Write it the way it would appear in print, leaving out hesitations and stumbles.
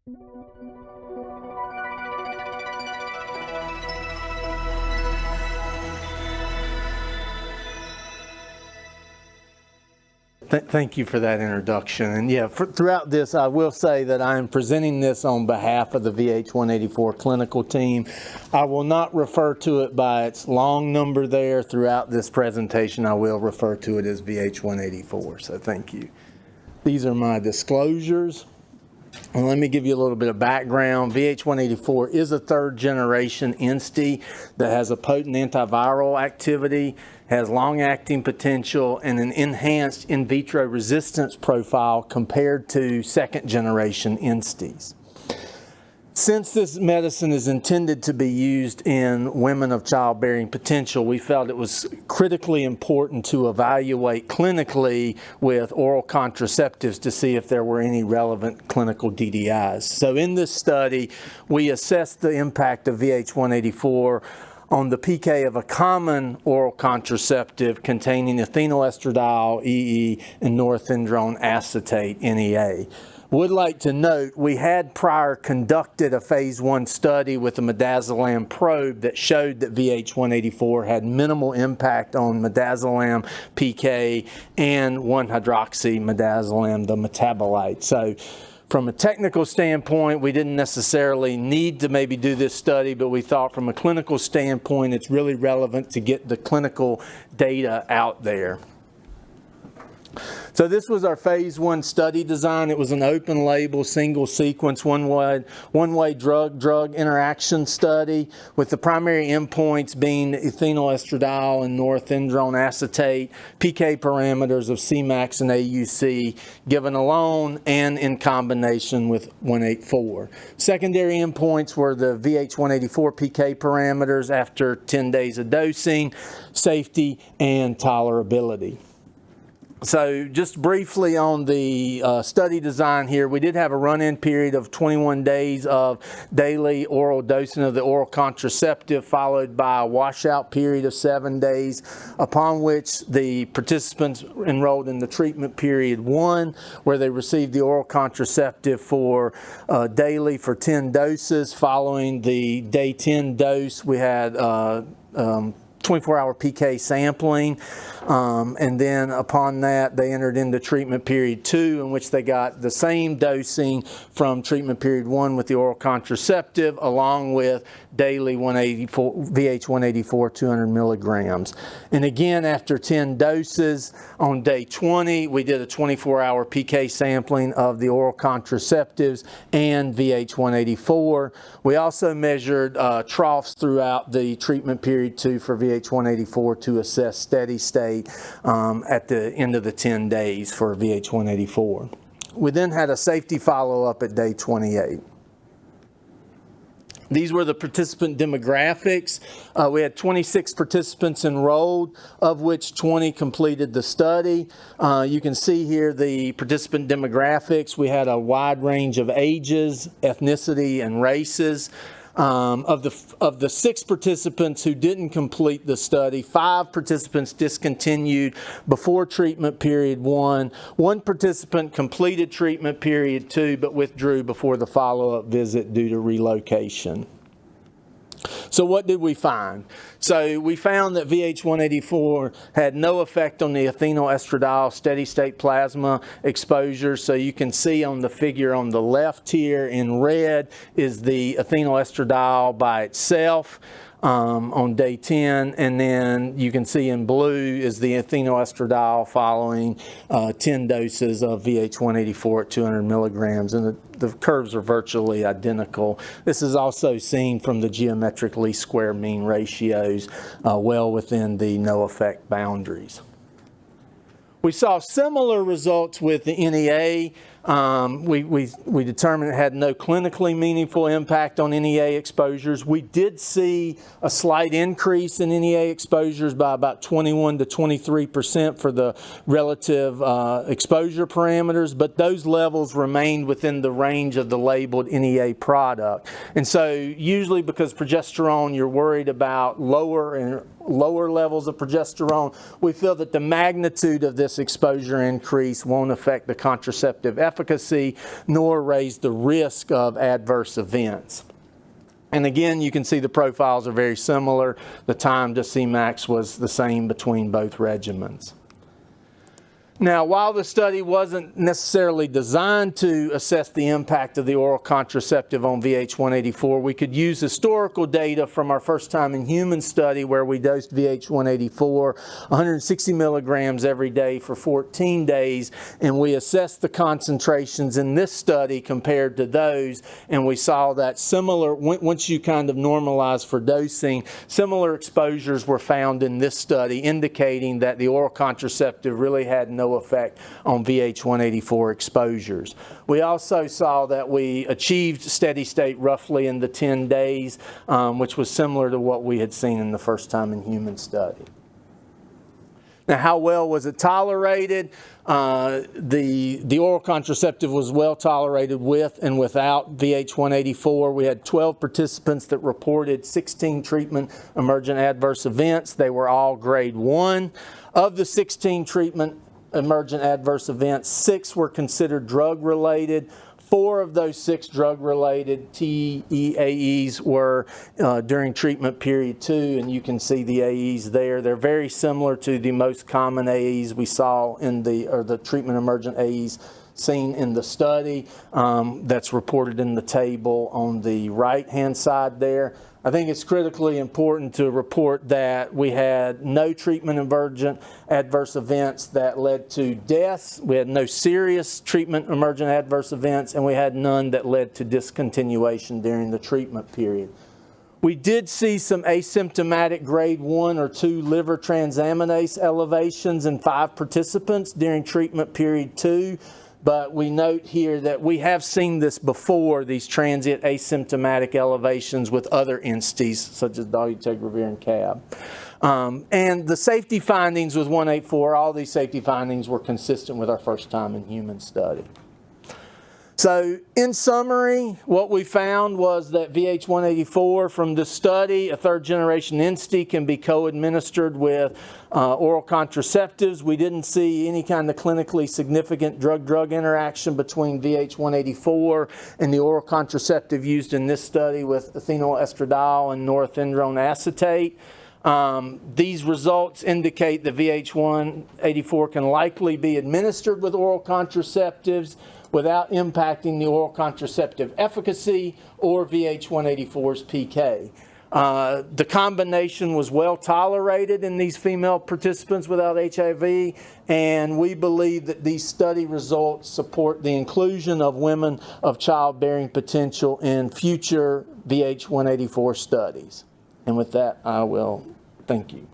Thank you for that introduction. And yeah, throughout this, I will say that I am presenting this on behalf of the VH-184 clinical team. I will not refer to it by its long number there throughout this presentation. I will refer to it as VH-184, so thank you. These are my disclosures. And let me give you a little bit of background. VH-184 is a third generation INSTI that has a potent antiviral activity, has long-acting potential, and an enhanced in vitro resistance profile compared to second generation INSTIs. Since this medicine is intended to be used in women of childbearing potential, we felt it was critically important to evaluate clinically with oral contraceptives to see if there were any relevant clinical DDIs. So in this study, we assessed the impact of VH-184 on the PK of a common oral contraceptive containing ethinyl estradiol, EE, and norethindrone acetate, NEA. Would like to note we had prior conducted a phase 1 study with a midazolam probe that showed that VH-184 had minimal impact on midazolam PK and 1-hydroxymidazolam, the metabolite. So from a technical standpoint, we didn't necessarily need to maybe do this study, but we thought from a clinical standpoint, it's really relevant to get the clinical data out there. So this was our phase 1 study design. It was an open label, single sequence, one-way drug-drug interaction study with the primary endpoints being ethinyl estradiol and norethindrone acetate, PK parameters of Cmax and AUC given alone and in combination with 184. Secondary endpoints were the VH-184 PK parameters after 10 days of dosing, safety, and tolerability. So just briefly on the study design here, we did have a run-in period of 21 days of daily oral dosing of the oral contraceptive, followed by a washout period of 7 days, upon which the participants enrolled in the treatment period 1, where they received the oral contraceptive for daily for 10 doses. Following the day 10 dose, we had 24-hour PK sampling, and then upon that they entered into treatment period 2, in which they got the same dosing from treatment period 1 with the oral contraceptive, along with daily VH-184 200 milligrams. And again, after 10 doses on day 20, we did a 24-hour PK sampling of the oral contraceptives and VH-184. We also measured troughs throughout the treatment period 2 for VH-184 to assess steady state at the end of the 10 days for VH-184. We then had a safety follow-up at day 28. These were the participant demographics. We had 26 participants enrolled, of which 20 completed the study. You can see here the participant demographics. We had a wide range of ages, ethnicity, and races. Of the 6 participants who didn't complete the study, 5 participants discontinued before treatment period 1. 1 participant completed treatment period 2 but withdrew before the follow-up visit due to relocation. So what did we find? So we found that VH-184 had no effect on the ethinyl estradiol steady-state plasma exposure. So you can see on the figure on the left here in red is the ethinyl estradiol by itself on day 10, and then you can see in blue is the ethinyl estradiol following 10 doses of VH-184 at 200 milligrams, and the curves are virtually identical. This is also seen from the geometric least square mean ratios, well within the no effect boundaries. We saw similar results with the NEA. We determined it had no clinically meaningful impact on NEA exposures. We did see a slight increase in NEA exposures by about 21 to 23% for the relative exposure parameters, but those levels remained within the range of the labeled NEA product. And so usually because progesterone, you're worried about lower lower levels of progesterone, we feel that the magnitude of this exposure increase won't affect the contraceptive efficacy nor raise the risk of adverse events. And again, you can see the profiles are very similar. The time to Cmax was the same between both regimens. Now, while the study wasn't necessarily designed to assess the impact of the oral contraceptive on VH-184, we could use historical data from our first time in human study where we dosed VH-184 160 milligrams every day for 14 days, and we assessed the concentrations in this study compared to those, and we saw that similar, once you kind of normalize for dosing, similar exposures were found in this study, indicating that the oral contraceptive really had no effect on VH-184 exposures. We also saw that we achieved steady state roughly in the 10 days, which was similar to what we had seen in the first time in human study. Now, how well was it tolerated? The oral contraceptive was well tolerated with and without VH-184. We had 12 participants that reported 16 treatment emergent adverse events. They were all grade 1. Of the 16 treatment emergent adverse events, 6 were considered drug-related. 4 of those 6 drug-related TEAEs were during treatment period 2, and you can see the AEs there. They're very similar to the most common AEs we saw in the treatment emergent AEs seen in the study that's reported in the table on the right-hand side there. I think it's critically important to report that we had no treatment emergent adverse events that led to deaths. We had no serious treatment emergent adverse events, and we had none that led to discontinuation during the treatment period. We did see some asymptomatic grade 1 or 2 liver transaminase elevations in 5 participants during treatment period 2. But we note here that we have seen this before, these transient asymptomatic elevations with other INSTIs, such as dolutegravir and CAB. And the safety findings with 184, all these safety findings were consistent with our first time in human study. So in summary, what we found was that VH-184 from the study, a 3rd generation INSTI, can be co-administered with oral contraceptives. We didn't see any kind of clinically significant drug-drug interaction between VH-184 and the oral contraceptive used in this study with ethinoestradiol and norethindrone acetate. These results indicate that VH-184 can likely be administered with oral contraceptives without impacting the oral contraceptive efficacy or VH-184's PK. The combination was well tolerated in these female participants without HIV, and we believe that these study results support the inclusion of women of childbearing potential in future VH-184 studies. And with that, I will thank you.